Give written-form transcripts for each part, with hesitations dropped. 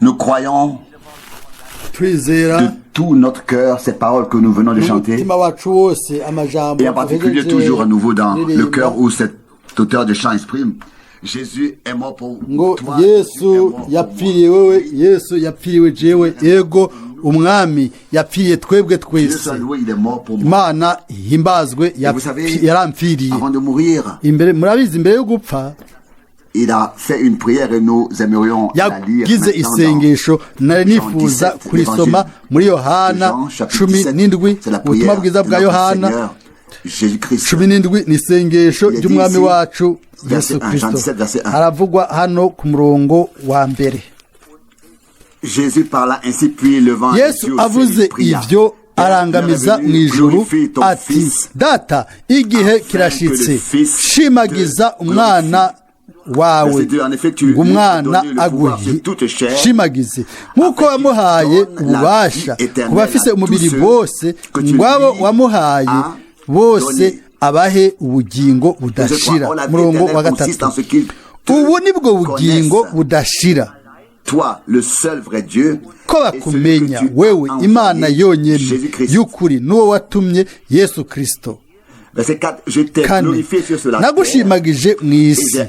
Nous croyons twizera de tout notre cœur ces paroles que nous venons de chanter, umutima wacu wose amajambo et en particulier tuhejeje toujours à nouveau dans le kuririmba, cœur où cet auteur de chant exprime: Jésus est mort pour ngo toi, Jésus est yesu mort pour moi. yapfiriye wewe, yesu yapfiriwe jewe, ego umwami yapfiriye twebwe Dieu twese. soit loué, il est mort pour moi. Imana ihimbazwe, vous savez, yarampfiriye. Avant de mourir, Imbere murabizi, imbere yo gupfa il a fait une prière et nous aimerions la lire yagize maintenant dans isengesho nari nifuza kurisoma muri Yohana Jean, chapitre 17. 17. C'est la ubutumwa prière bwiza de bwa notre Yohana Seigneur Jésus-Christ. 17 ni isengesho Il est dit ry'umwami ici, wacu verset Yesu 1, Kristo. Jean 17, verset 1. Haravugwa hano ku murongo wa mbere. Jésus parla ainsi, puis levant les Yesu yeux au ciel, avuze il pria: ivyo arangamiza mu ijuru ati, data, igihe kirashitse, shimagiza umwana wawe ngo umwana shimagize nk'uko wamuhaye ububasha ku bafise umubiri bose, ngo abo wamuhaye bose abahe ubugingo budashira. Murongo wa 3. Ubu nibwo bugingo budashira, ko bakumenya wewe Imana yonyene y'ukuri, n'uwo watumye Yesu Kristo. Kane, nagushimagije mu isi,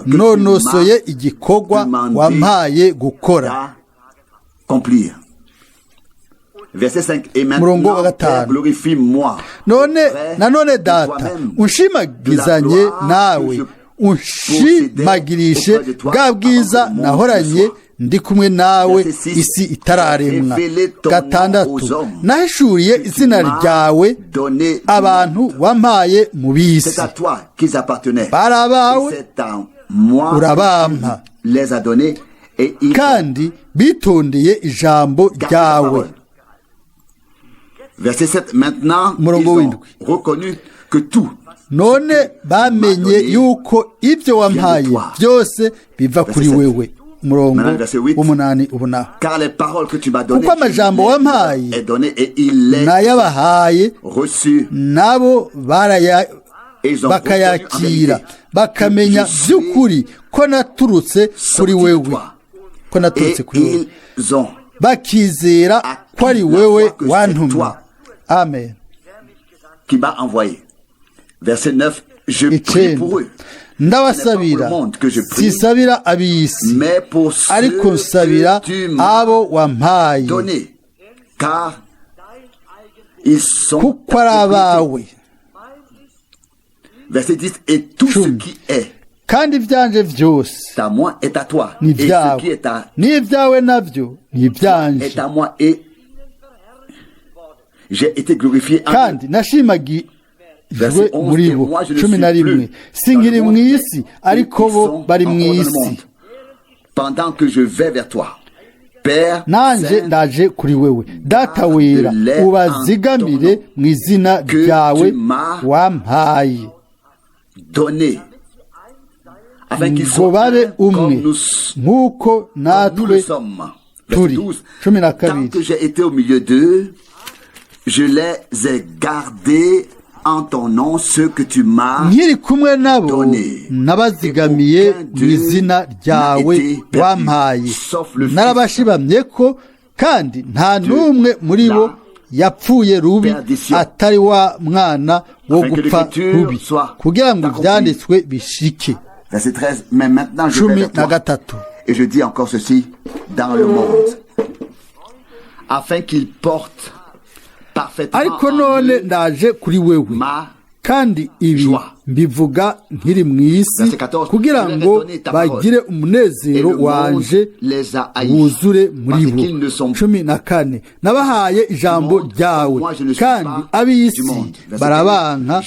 nonosoye igikorwa wampaye gukora. Murongo wa 5. Nanone data, unshimagizanye nawe, unshimagirishe bwa bwiza nahoranye ndi kumwe nawe isi itararemwa. 6, nahishuriye izina ryawe abantu wampaye mu bisi, barabawe urabampa, kandi bitondeye ijambo ryawe. Murongo w'indwi. None bamenye yuko ibyo wampaye byose biva kuri wewe. Murongo w'umunani ubunaho. Kuko amajambo wampaye nayabahaye, nabo bakayakira, bakamenya by'ukuri ko naturutse kuri wewe, bakizera ko ari wewe wantumye. Amen. Verset 9, je prie pour eux. Ndabasabira, sisabira ab'isi, ariko nsabira abo wampaye, kuko ari abawe. Verset 10, et tout ce qui est kandi ibyanje byose à moi est à toi, ni et ce qui est à n'ibyawe nabyo ni ibyanje, est à moi, et j'ai été glorifié en kandi nashimagi muri bo. 11, singiri mu isi, ariko bo bari mu isi. Pendant que je vais vers toi, Père, nanje ndaje kuri wewe, data wera, ubazigamire mu izina ryawe wampaye, donné afin qu'ils ngo soient babe umwe comme nk'uko nous natwe le sommes. turi. 12. Tant que j'ai été au milieu d'eux, je les ai gardés en ton nom, ceux que tu m'as nkiri kumwe nabo nabazigamiye mu izina ryawe wampaye, narabashibamye ko, kandi nta n'umwe muri bo yapfuye rubi atari wa mwana wo gupfa rubi, kugira ngo ibyanditswe bishike. Verset 13, mais maintenant je vais vers toi, et je dis encore ceci dans le monde, afin qu'il porte parfaitement ariko none ndaje kuri wewe, kandi ibi mbivuga nkiri mu isi, kugira ngo bagire umunezero wanje wuzure muri bo. 14, nabahaye ijambo ryawe, kandi ab'isi barabanka,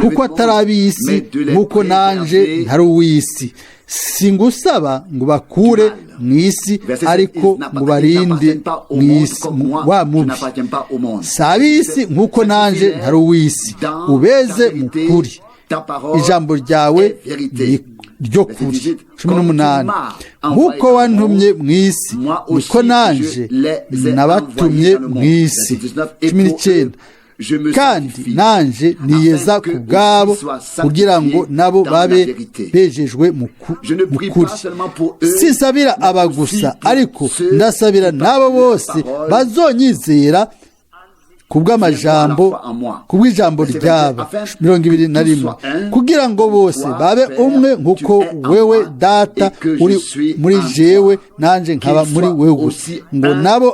kuko atari ab'isi nk'uko nanje ntari uw'isi. Singusaba ngo bakure mu isi, ariko ngo barinde mu isi wa mubi. Si ab'isi nk'uko nanje ntari uw'isi, ubeze mu kuri. Ijambo ryawe ni ryo kuri. 18, nk'uko wantumye mu isi, niko nanje nabatumye mu isi. 19, kandi nanje niyeza ku bwabo kugira ngo nabo babe bejejwe mu kuri. Sinsabira aba gusa, ariko ndasabira n'abo bose bazonyizera kubw'ijambo ryabo. 21 kugira ngo bose babe umwe nk'uko wewe data uri muri jewe nanje nkaba muri wewe, ngo nabo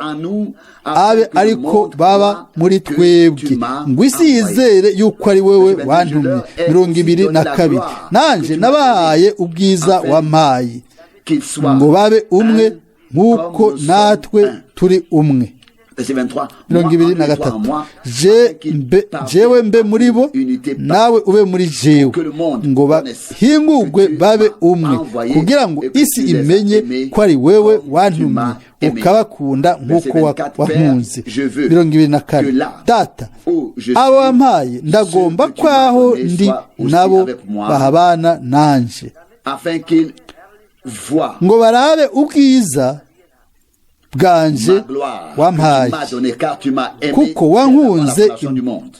abe ariko baba muri twebwe, ngo isi yizere yuko ari wewe wantumye. 22 nanje nabahaye ubwiza wampaye, ngo babe umwe nk'uko natwe turi umwe. 23 jewe mbe muri bo nawe ube muri jewe, ngo bahingurwe babe umwe, kugira ngo isi imenye ko ari wewe wantumye ukabakunda nk'uko wankunze. 24 data abo wampaye ndagomba kwaho ndi nabo bahabana nanje, ngo barabe ubwiza bwanje wampaye, kuko wankunze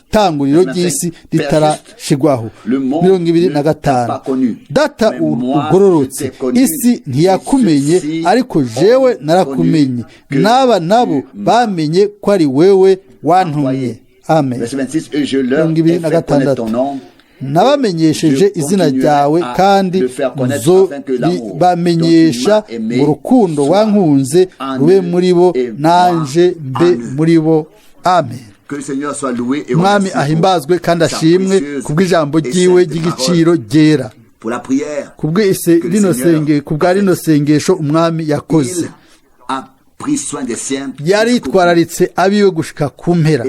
itanguriro ry'isi ritarashigwaho. 25 data ugororotse, isi ntiyakumenye ariko jewe narakumenye, n'aba nabo bamenye ko ari wewe wantumye. Amen. 26 nabamenyesheje izina ryawe, kandi nzobamenyesha mu rukundo wankunze rube muri bo nanje mbe muri bo. Amen. Mwami ahimbazwe kandi ashimwe kubw'ijambo ryiwe ry'igiciro ryera, kubwa rino sengesho umwami yakoze. Yaritwararitse abiwe gushika ku mpera,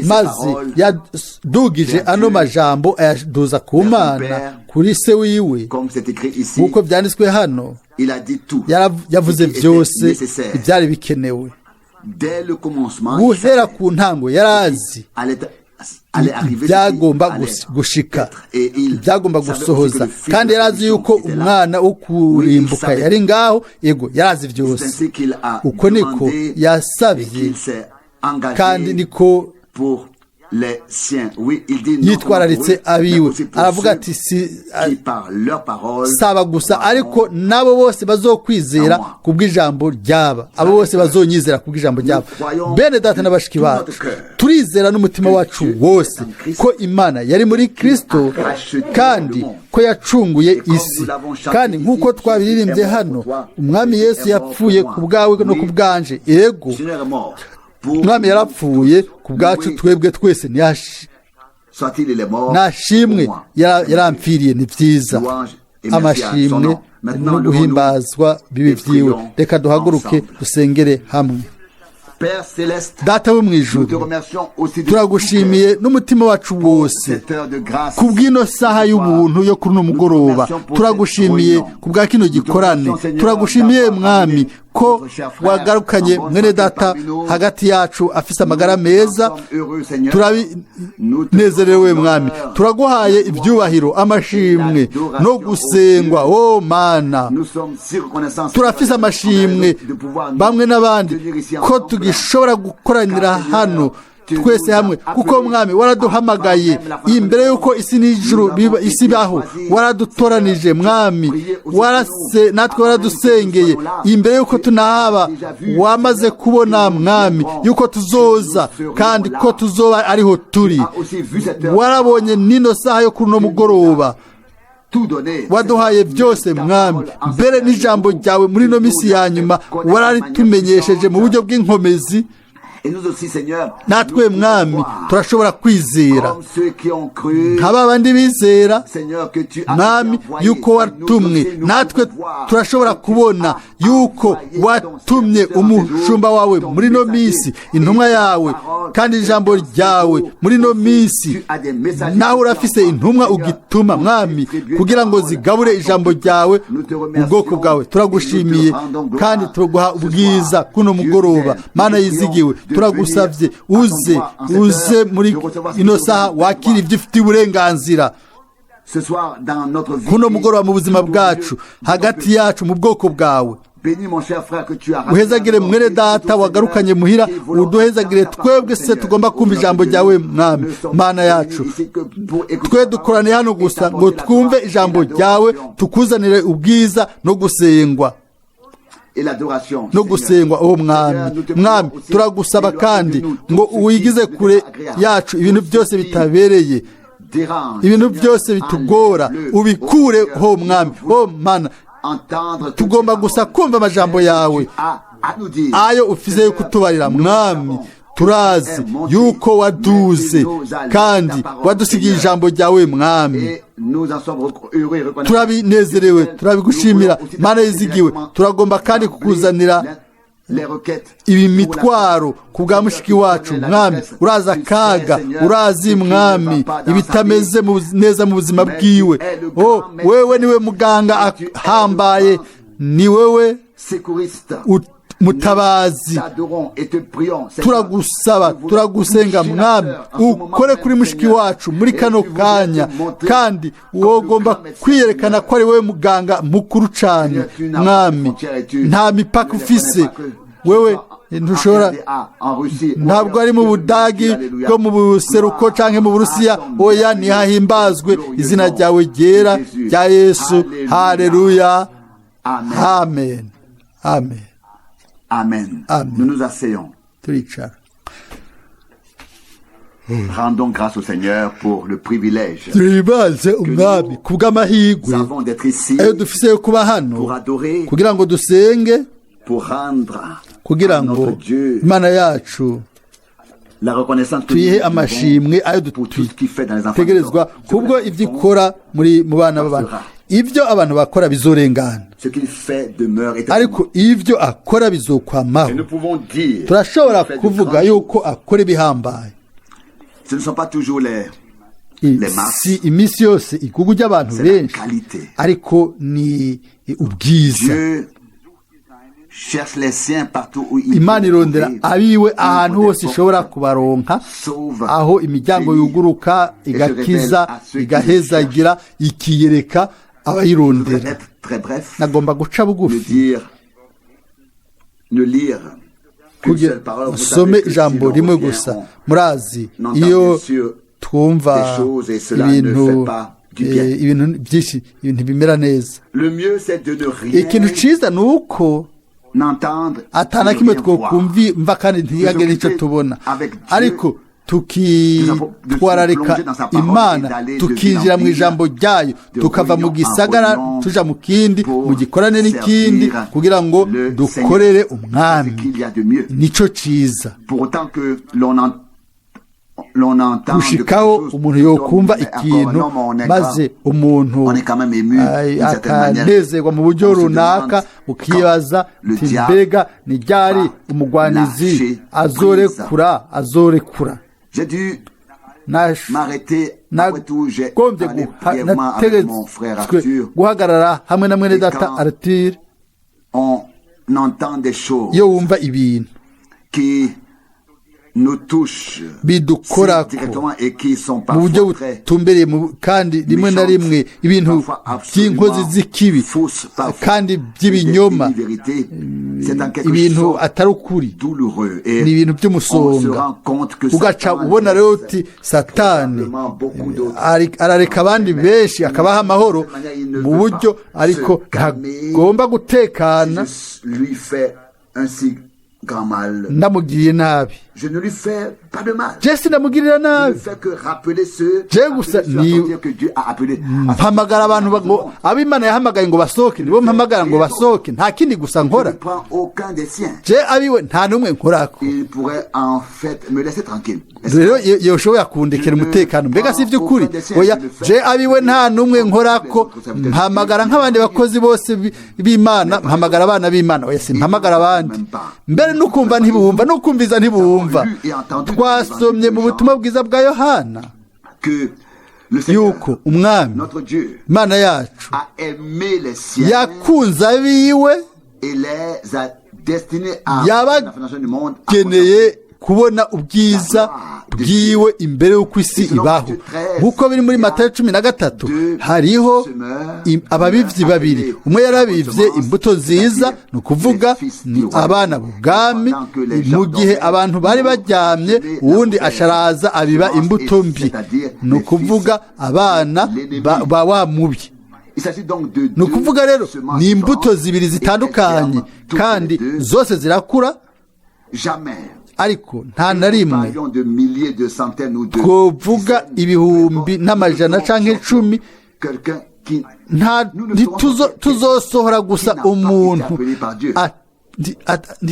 maze yadugije ano majambo ayaduza ku Mana kuri se wiwe, nk'uko byanditswe hano. Yavuze byose ibyari bikenewe guhera ku ntango. Yarazi byagomba gushika, byagomba gusohoza, kandi yarazi yuko umwana wo kurimbuka yari ngaho. Yego, yarazi byose. Uko niko yasabye, kandi niko yitwararitse abiwe. Aravuga ati saba gusa, ariko nabo bose bazokwizera kubw'ijambo ryaba, abo bose bazonyizera kubw'ijambo ryaba. Bene data na bashiki bacu, turizera n'umutima wacu wose ko Imana yari muri Kristo, kandi ko yacunguye isi. Kandi nk'uko twabiririmbye hano, umwami Yesu yapfuye ku bwawe no ku bwanje. Yego, umwami yarapfuye ku bwacu twebwe twese. Nashimwe yarampfiriye, ni byiza. Amashimwe no guhimbazwa bibi vyiwe. Reka duhaguruke dusengere hamwe. Data wo mwijuru, turagushimiye n'umutima wacu wose kubw'ino saha y'ubuntu yo kuri uno mugoroba. Turagushimiye kubwa kino gikorane. Turagushimiye mwami ko wagarukanye mwene data hagati yacu afise amagara meza. Turabinezerewe mwami, turaguhaye ibyubahiro, amashimwe no gusengwa. O Mana, turafise amashimwe bamwe n'abandi ko tugishobora gukoranira hano twese hamwe, kuko mwami waraduhamagaye imbere yuko isi n'ijuru isi baho. Waradutoranije mwami, natwe waradusengeye imbere yuko tunahaba. Wamaze kubona mwami yuko tuzoza, kandi ko tuzoba ariho turi. Warabonye nino saha yo kuno mugoroba, waduhaye byose mwami. Mbere n'ijambo ryawe muri no misi ya nyuma wararitumenyesheje mu buryo bw'inkomezi. Natwe mwami turashobora kwizera nk'aba bandi bizera mwami yuko watumwe. Natwe turashobora kubona yuko watumye umushumba wawe muri no misi, intumwa yawe, kandi ijambo ryawe muri no misi. Nawe urafise intumwa ugituma mwami kugira ngo zigabure ijambo ryawe ubwoko bwawe. Turagushimiye kandi turaguha ubwiza kuno mugoroba. Mana yizigiwe, turagusavye uze muri ino saha wakira ibyo ufite uburenganzira kuno mugoroba mu buzima bwacu, hagati yacu, mu bwoko bwawe. uhezagire mwene data wagarukanye muhira uduhezagire twebwe se tugomba kumva ijambo ryawe mwami mana yacu twe dukorane hano gusa ngo twumve ijambo ryawe tukuzanire ubwiza no gusengwa mwami turagusaba kandi ngo uwigize kure yacu ibintu byose bitabereye ibintu byose bitugora ubikureho mwami mana tugomba gusa kumva amajambo yawe ayo ufise yo kutubarira mwami turazi yuko waduze kandi wadusigiye ijambo ryawe mwami turabinezerewe turabigushimira mana yizigiwe turagomba kandi kukuzanira ibi mitwaro ku bwa mushiki wacu mwami uraza akaga urazi mwami ibitameze neza mu buzima bwiwe wewe niwe muganga ahambaye ni wewe mutabazi turagusaba turagusenga mwami ukore kuri mushiki wacu muri kano kanya kandi wogomba kwiyerekana ko ari wewe muganga mukuru cyane mwami nta mipaka ufise wewe ntushobora ntabwo ari mu Budagi bwo mu buseruko cyangwa mu Burusiya oya nihahimbazwe izina ryawe ryera rya Yesu haleluya amen amen amen nous nous asseyons rendons grâce au Seigneur pour le privilège nous avons d'être ici pour adorer kugira ngo dusenge pour rendre kugira ngo Imana yacu tuyihe amashimwe ayo dutegerezwa kubwo ibyo ikora mu bana b'abantu ibyo abantu bakora bizorengana ariko ibyo akora bizokwamaho turashobora kuvuga yuko akora ibihambaye si iminsi yose igugu ry'abantu benshi ariko ni ubwiza Imana irondera abiwe ahantu hose ishobora kubaronka aho imiryango yuguruka igakiza igahezagira ikiyereka abayirondera nagomba guca bugufi kugira usome ijambo rimwe gusa murazi iyo twumva ibintu byinshi ibintu bimera neza ikintu cyiza ni uko atana kimwe twokumva kandi ntiyage nicyo tubona ariko tukitwararika Imana tukinjira mu ijambo ryayo tukava mu gisagara tuja mu kindi mu gikorane n'ikindi kugira ngo dukorere umwami nico ciza gushikaho umuntu yokumva ikintu maze umuntu akanezerwa mu buryo runaka ukibaza mbega ni ryari umugwanizi azorekura nagombye guhagarara hamwe na mwene data Arthur iyo wumva ibintu bidukorako mu buryo butumbereye kandi rimwe na rimwe ibintu by'inkozi z'ikibi kandi by'ibinyoma ibintu atari ukuri ni ibintu by'umusonga ugaca ubona rero uti satani arareka abandi benshi akabaha amahoro mu buryo ariko ntagomba gutekana ndamugiriye nabi Jesse ndamugirira nabi je gusa mpamagara abantu ngo ab'Imana yahamagaye ngo basohoke nibo mpamagara ngo basohoke nta kindi gusa nkora je abiwe nta numwe nkorako rero yoshobora kundekera umutekano mbega si by'ukuri oya je abiwe nta numwe nkorako mpamagara nk'abandi bakozi bose b'Imana mpamagara abana b'Imana oya si mpamagara abandi mbere nukumva ntibumva nukumviza ntibumva twasomye mu butumwa bwiza bwa Yohana yuko umwami Imana yacu yakunze abiwe yabageneye kubona ubwiza bwiwe imbere y'uko isi ibaho. nk'uko biri muri Matayo 13 hariho ababivyi babiri, umwe yarabivye imbuto nziza, ni ukuvuga abana b'ubwami, mu gihe abantu bari baryamye, uwundi asharaza abiba imbuto mbi, ni ukuvuga abana ba wa mubi. ni ukuvuga rero ni imbuto zibiri zitandukanye kandi zose zirakura, ariko nta na rimwe twovuga ibihumbi n'amajana canke 10 tuzosohora gusa umuntu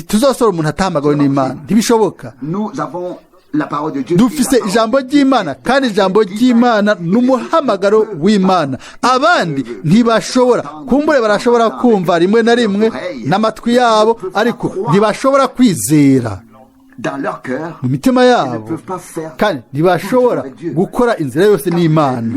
tuzosohora umuntu atahamagawe n'Imana, ntibishoboka. dufise ijambo ry'Imana kandi ijambo ry'Imana n'umuhamagaro w'Imana. abandi ntibashobora, kumbure barashobora kumva rimwe na rimwe n'amatwi yabo, ariko ntibashobora kwizera mu mitima yabo, kandi ntibashobora gukora inzira yose n'Imana.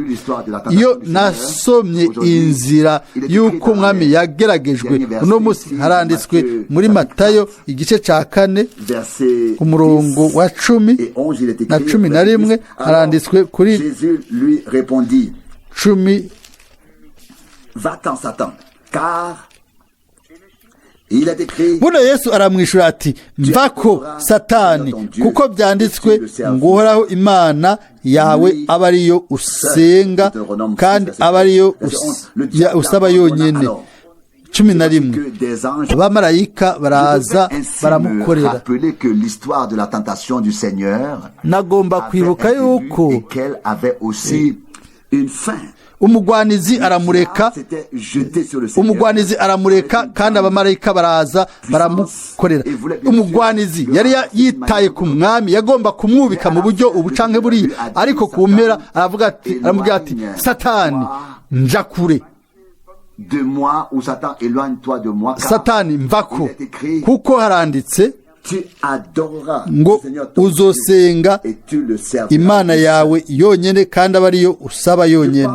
iyo nasomye inzira y'uko umwami yageragejwe, uno munsi haranditswe muri Matayo igice ca 4 umurongo wa 10 na 11, haranditswe kuri 10: Va-t'en Satan, car buno Yesu aramwishura ati, mvako Satani, kuko byanditswe ngo Uhoraho Imana yawe aba ariyo usenga kandi aba ariyo usaba yonyene. 11 abamarayika baraza baramukorera. nagomba kwibuka yuko umugwanizi aramureka kandi abamarayika baraza baramukorera. umugwanizi yari yitaye ku mwami, yagomba kumwubika mu buryo ubucanke buriya, ariko ku mpera aramubwira ati, Satani nja kure, Satani mvako, kuko haranditse ngo uzosenga Imana yawe yonyene kandi aba ariyo usaba yonyene.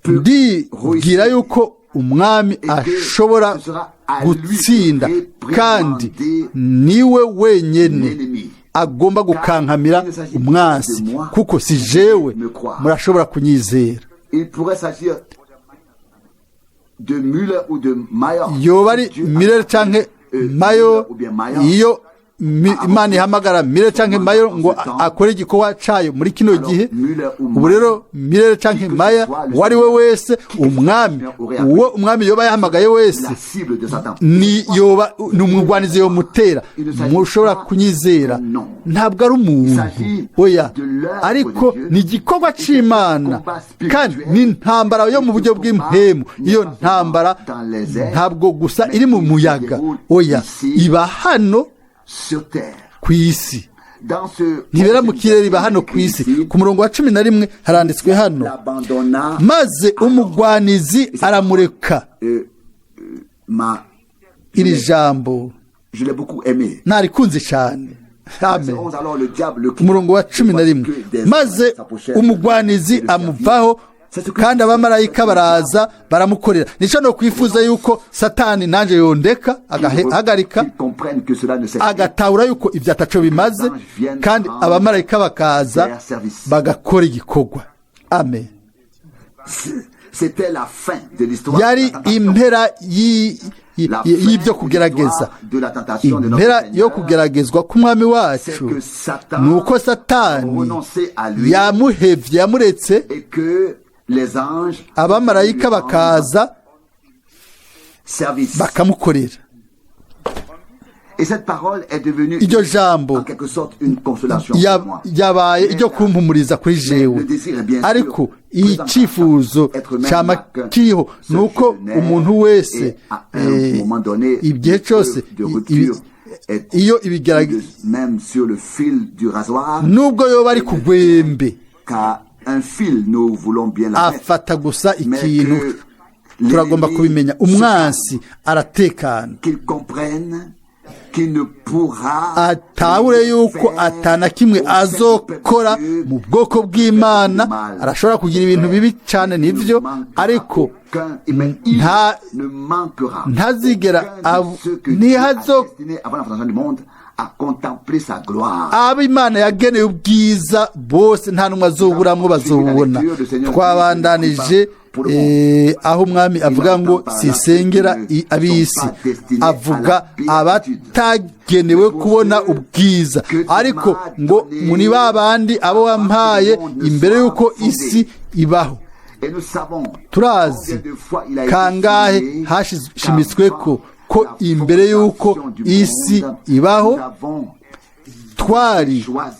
ndibwira yuko umwami ashobora gutsinda, kandi niwe wenyene agomba gukankamira umwansi, kuko si jewe murashobora kunyizera. yoba ari Müller canke Mayo, iyo Imana ihamagara Müller canke Mayo ngo akore igikorwa cayo muri kino gihe, ubu rero Müller canke Maya wari we wese, umwami yoba yahamagaye wese ni umugwanizi yo mutera, mushobora kunyizera. ntabwo ari umuntu, oya, ariko ni igikorwa c'Imana, kandi ni intambara yo mu buryo bw'impemu. iyo ntambara ntabwo gusa iri mu muyaga, oya, iba hano ku isi, ntibera mu kirere, iba hano ku isi. ku murongo wa 11 haranditswe hano, maze umugwanizi aramureka. iri jambo narikunze cyane. Amen. umurongo wa 11, maze umugwanizi amuvaho kandi abamarayika baraza baramukorera. nico no kwifuza yuko Satani nanje yondeka agahagarika, agatahura yuko ivyo ataco bimaze, kandi abamarayika bakaza bagakora igikorwa. Amen. yari impera y'ibyo kugerageza, impera yo kugeragezwa k'umwami wacu, nuko Satani yamuhevye, yamuretse, abamarayika bakaza bakamukorera. iryo jambo yabaye iryo kumpumuriza kuri jewe, ariko icifuzo cyama kiriho nuko umuntu wese igihe cyose iyo ibigerageza, nubwo yoba ari kugwembe, afata gusa ikintu. turagomba kubimenya, umwansi aratekana, atahure yuko atana kimwe azokora mu bwoko bw'Imana. Arashobora kugira ibintu bibi cyane nibyo, ariko ntazigera abo Imana yageneye ubwiza bose nta n'umwe azoburamwo bazobubona. Twabandanije aho umwami avuga ngo sisengera ab'isi, avuga abatagenewe kubona ubwiza, ariko ngo muri ba bandi abo wampaye imbere y'uko isi ibaho. Turazi kangahe hashimitswe ko imbere y'uko isi ibaho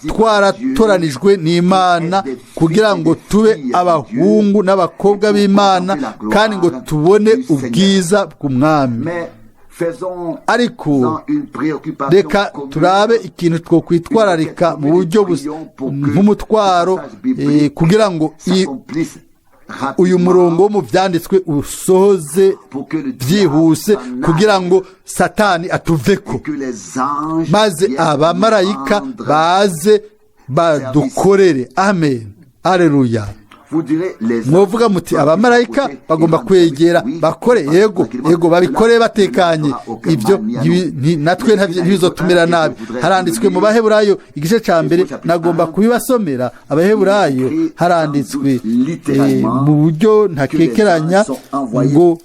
twaratoranijwe n'Imana kugira ngo tube abahungu n'abakobwa b'Imana, kandi ngo tubone ubwiza bw'umwami. Ariko reka turabe ikintu twokwitwararika mu buryo nk'umutwaro, kugira ngo uyu murongo wo mu byanditswe usohoze byihuse, kugira ngo Satani atuveko, maze abamarayika baze badukorere. Amen, aleluya. Mwovuga muti abamarayika bagomba kwegera bakore. Yego babikore batekanye. Ibyo natwe ntibizotumira nabi. Haranditswe mu Baheburayo igice ca mbere, nagomba kubibasomera. Abaheburayo haranditswe mu buryo ntakekeranya ngo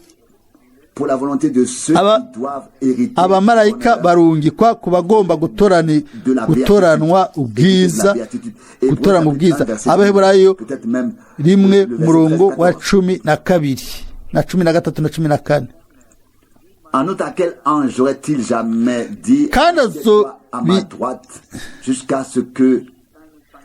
abamarayika barungikwa ku bagomba gutoranwa ubwiza. Abaheburayo 1 wa 12 na 13 na 14. En outre, à quel ange aurait-il jamais dit à ma droite jusqu'à ce que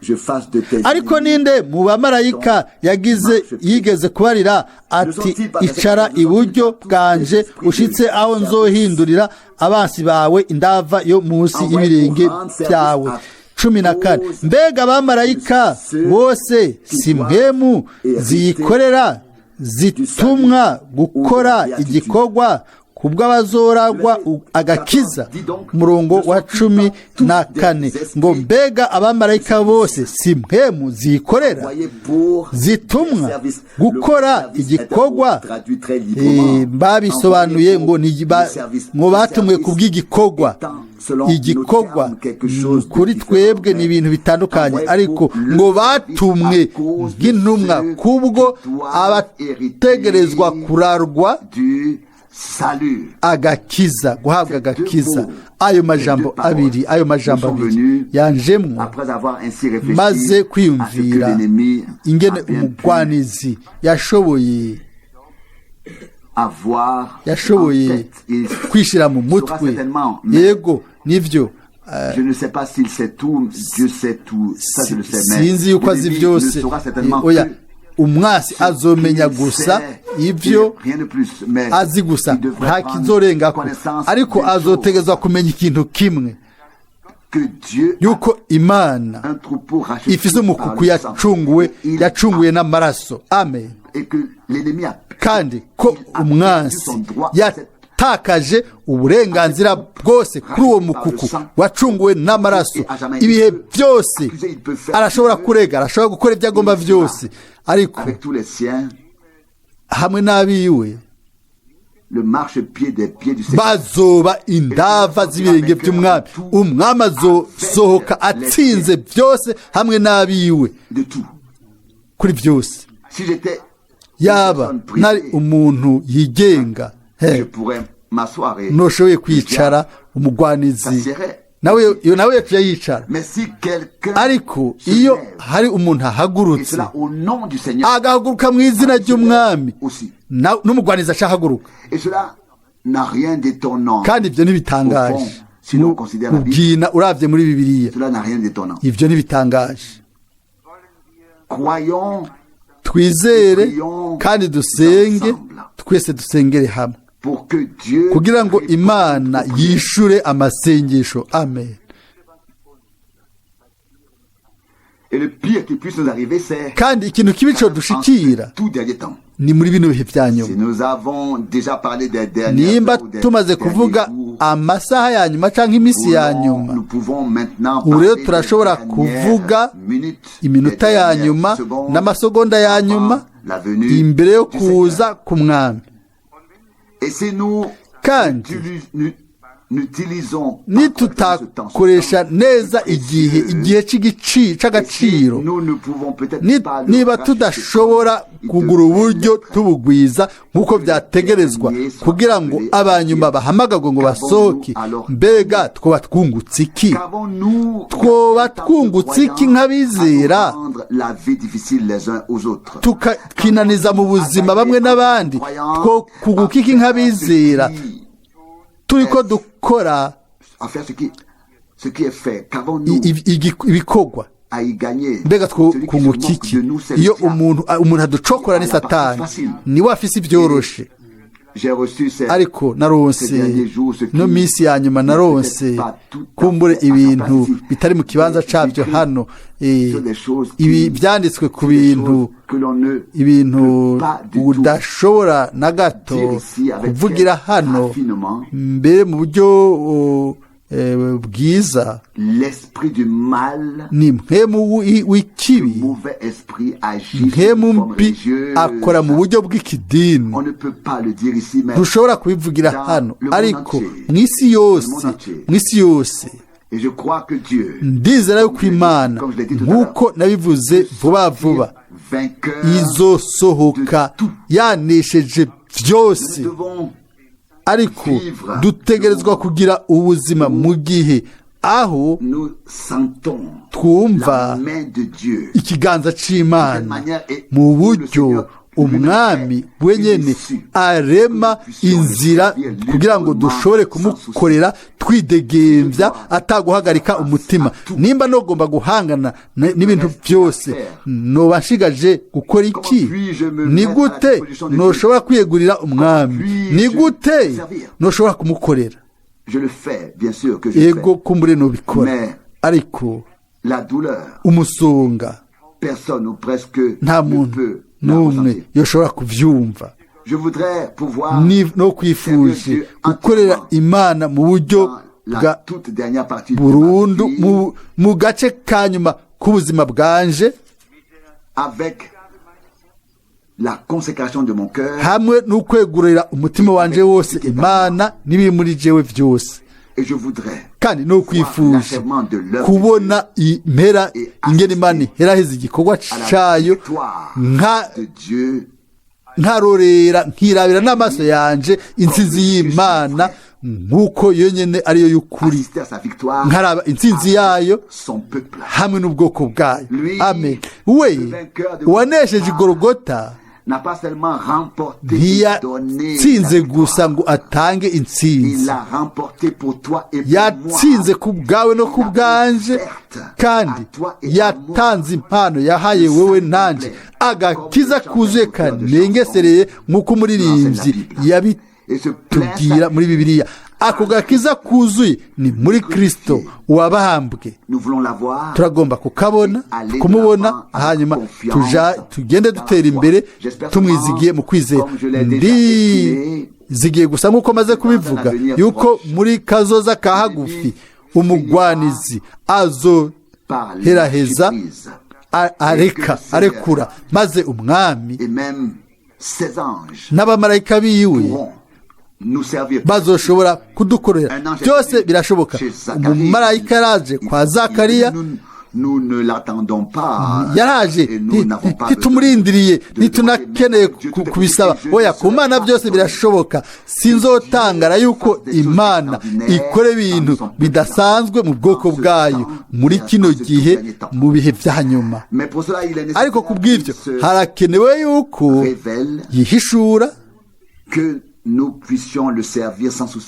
je fasse de tes ariko ninde mu bamarayika yigeze kubarira ati icara iburyo bwanje ushitse aho nzohindurira abansi bawe indava yo munsi y'ibirenge byawe. 14. Mbega abamarayika bose si mpemu ziyikorera, zitumwa gukora igikorwa kubw'abazoragwa agakiza. Umurongo wa 14 ngo mbega abamarayika bose si mpemu zikorera, zitumwa gukora igikorwa. Babisobanuye ngo batumwe kubw'igikorwa. Igikorwa kuri twebwe ni ibintu bitandukanye, ariko ngo batumwe nk'intumwa kubwo abategerezwa kurarwa agakiza, guhabwa agakiza. Ayo majambo abiri yanjemwo, maze kwiyumvira ingene umugwanizi yashoboye kwishira mu mutwe. Yego nivyo, sinzi yuko azi byose. Oya, umwasi azomenya gusa ibyo azi gusa, nta kizorengako, ariko azotegezwa kumenya ikintu kimwe, yuko Imana ifise umukuku yacunguye n'amaraso. Amen. Kandi ko umwansi yatakaje uburenganzira bwose kuri uwo mukuku wacunguwe n'amaraso. Ibihe byose arashobora kurega, arashobora gukora ibyo agomba byose, ariko hamwe n'abiwe bazoba indava z'ibirenge by'umwami. Umwami azosohoka atsinze byose hamwe n'abiwe kuri byose. Yaba nari umuntu yigenga, noshoboye kwicara umugwanizi nawe yaciye yicara. Ariko iyo hari umuntu ahagurutse agahaguruka mu izina ry'umwami, n'umugwanizi acahaguruka, kandi ibyo ntibitangaje. Ubwina uravye muri Bibiliya, ibyo ntibitangaje. Twizere kandi dusenge, twese dusengere hamwe kugira ngo Imana yishure amasengesho. Amen. Kandi ikintu kibi cyo dushikira ni muri bino bihe bya nyuma. Nimba tumaze kuvuga amasaha ya nyuma cyangwa iminsi ya nyuma. Ubu rero turashobora kuvuga iminota ya nyuma n'amasegonda ya nyuma imbere yo kuza ku mwami. Kandi nitutakoresha neza igihe cy'agaciro, niba tudashobora kugura uburyo tubugwiza nk'uko byategerezwa kugira ngo abanyuma bahamagagwe ngo basohoke, mbega twoba twungutse iki? Twoba twungutse iki nk'abizera tukinaniza mu buzima bamwe n'abandi? Two kunguka iki nk'abizera turiko dukora ibikorwa? Mbega twunguka iki? Iyo umuntu aducokora ni Satani, niwe afise ibyoroshe. Ariko naronse no minsi ya nyuma naronse kumbure ibintu bitari mu kibanza cyabyo hano, ibi byanditswe ku ibintu udashobora na gato kuvugira hano mbere mu buryo bwiza. Ni mpemu w'ikibi, mpemu mbi akora mu buryo bw'ikidini. Ntushobora kubivugira hano, ariko mw'isi yose ndizera yuko Imana, nk'uko nabivuze vuba vuba, izosohoka yanesheje byose. Ariko dutegerezwa kugira ubuzima mu gihe aho twumva ikiganza c'Imana mu buryo umwami wenyene arema inzira kugira ngo dushobore kumukorera twidegembya ataguhagarika umutima. Nimba nogomba guhangana n'ibintu byose, noba nshigaje gukora iki? Ni gute noshobora kwiyegurira umwami? Ni gute noshobora kumukorera? Ego kumbure nobikora, ariko umusonga nta muntu n'umwe yoshobora kuvyumva. No kwifuje gukorera Imana mu buryo bwa burundu mu gace ka nyuma k'ubuzima bwanje, hamwe n'ukwegurira umutima wanje wose Imana n'ibiri muri jewe byose. Kandi no kwifuje kubona impera ingene Imana iherahiza igikorwa cayo, nkarorera nkirabira n'amaso yanje intsinzi y'Imana nk'uko yonyene ariyo y'ukuri, nkaraba intsinzi yayo hamwe n'ubwoko bwayo. Amen. We wanesheje Igorogota ntiyatsinze gusa ngo atange intsinzi, yatsinze ku bwawe no ku bwanje, kandi yatanze impano yahaye wewe nanje, agakiza kuzuye kanengesereye nk'uko umuririmbyi yabitubwira muri Bibiliya. Ako gakiza kuzuye ni muri Kristo wabambwe. Turagomba kukabona, kumubona, hanyuma tugende dutera imbere tumwizigiye mu kwizera. Zigiye gusa nk'uko maze kubivuga yuko muri kazoza ka hagufi umugwanizi azoheraheza arekura, maze umwami n'abamarayika biwe bazoshobora kudukorera. Byose birashoboka. Umumarayika yaraje kwa Zakariya, yaraje ntitumurindiriye, ntitunakeneye kubisaba. Oya, ku Mana byose birashoboka. Sinzotangara yuko Imana ikora ibintu bidasanzwe mu bwoko bwayo muri kino gihe, mu bihe vya nyuma. Ariko kubw'ivyo harakenewe yuko yihishura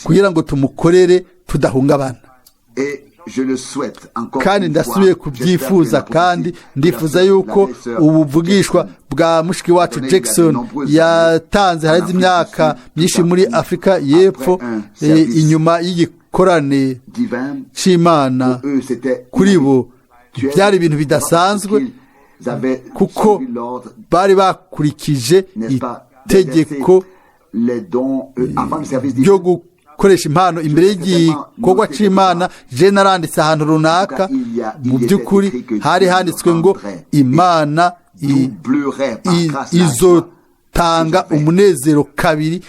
kugira ngo tumukorere tudahungabana. Kandi ndasubiye kubyifuza, kandi ndifuza yuko ubuvugishwa bwa mushiki wacu Jackson yatanze harize imyaka myinshi muri Afrika y'Epfo, inyuma y'igikorane c'Imana, kuri bo byari ibintu bidasanzwe, kuko bari bakurikije itegeko ryo gukoresha impano imbere y'igikorwa c'Imana. Je naranditse ahantu runaka, mu by'ukuri hari handitswe ngo Imana izotanga umunezero kabiri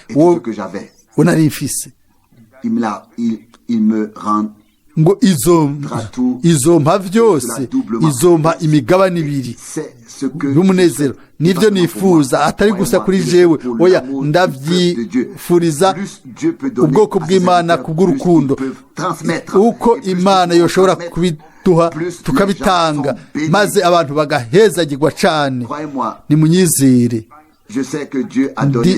wo nari mfise, ngo izompa vyose, izompa imigabane ibiri y'umunezero. Nivyo nifuza, atari gusa kuri jewe, oya, ndavyifuriza ubwoko bw'Imana kubw'urukundo, uko Imana yoshobora kubiduha tukabitanga, maze abantu bagahezagirwa cane. Nimunyizere,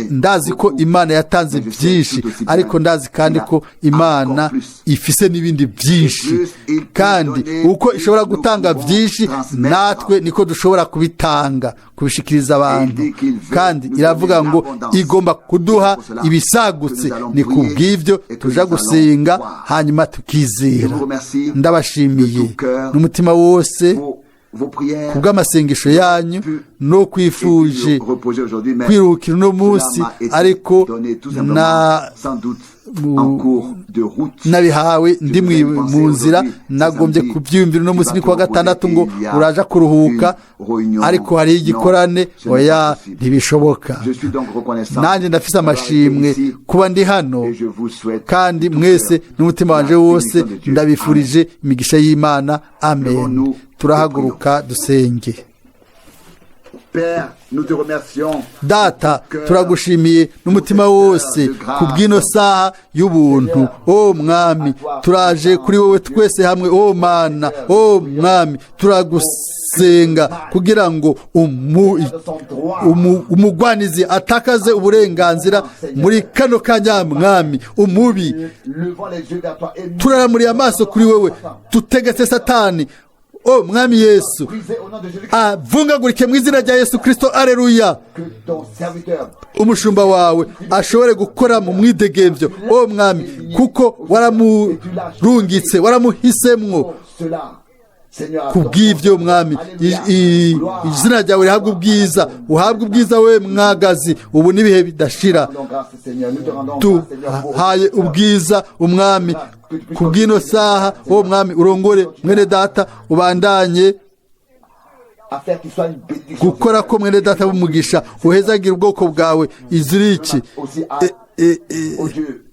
ndazi ko Imana yatanze byinshi, ariko ndazi kandi ko Imana ifise n'ibindi byinshi, kandi uko ishobora gutanga byinshi, natwe niko dushobora kubitanga, kubishikiriza abantu. Kandi iravuga ngo igomba kuduha ibisagutse. Ni kubw'ivyo tuja gusenga, hanyuma tukizera. Ndabashimiye n'umutima wose kubw'amasengesho yanyu, no kwifuje kwiruhukira uno munsi, ariko nabihawe ndi mu nzira. Nagombye kubyiyumvira uno munsi ni kuwa gatandatu ngo uraja kuruhuka, ariko hariho igikorane, oya, ntibishoboka. Nanjye ndafise amashimwe kuba ndi hano, kandi mwese n'umutima wanje wose ndabifurije imigisha y'Imana. Amen. Turahaguruka dusenge. Data, turagushimiye n'umutima wose kubw'ino saha y'ubuntu. O Mwami, turaje kuri wowe twese hamwe. O Mana, o Mwami, turagusenga kugira ngo umugwanizi atakaze uburenganzira muri kano kanya. Mwami, umubi turaramuriye amaso kuri wewe, tutegetse Satani. O Mwami Yesu, avungagurike mu izina rya Yesu Kristo. Aleluya. Umushumba wawe ashobore gukora mu mwidegemvyo, o Mwami, kuko waramurungitse, waramuhisemwo. Kubw'ivyo Mwami, izina ryawe rihabwa ubwiza, uhabwa ubwiza we mwagazi, ubu n'ibihe bidashira. Tuhaye ubwiza Umwami kubw'ino saha. O Mwami, urongore mwene data, ubandanye gukora ko mwene data b'umugisha, uhezagira ubwoko bwawe iziriki.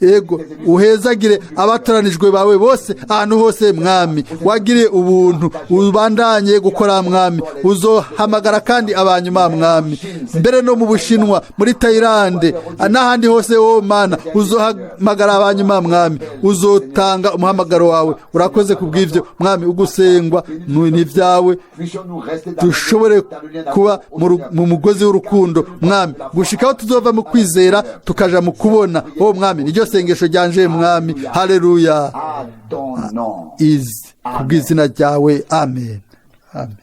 Ego, uhezagire abatoranijwe bawe bose ahantu hose. Mwami, wagiriye ubuntu, ubandanye gukora Mwami. Uzohamagara kandi abanyuma Mwami, mbere no mu Bushinwa, muri Thailand, n'ahandi hose. O Mana, uzohamagara abanyuma Mwami, uzotanga umuhamagaro wawe. Urakoze kubw'ivyo Mwami, ugusengwa n'ivyawe, dushobore kuba mu mugozi w'urukundo Mwami, gushikaho tuzova mu kwizera tukaja mu kubona. O Mwami, niryo sengesho ryanje Mwami. Haleluya. Kubw'izina ryawe. Amen. Amen.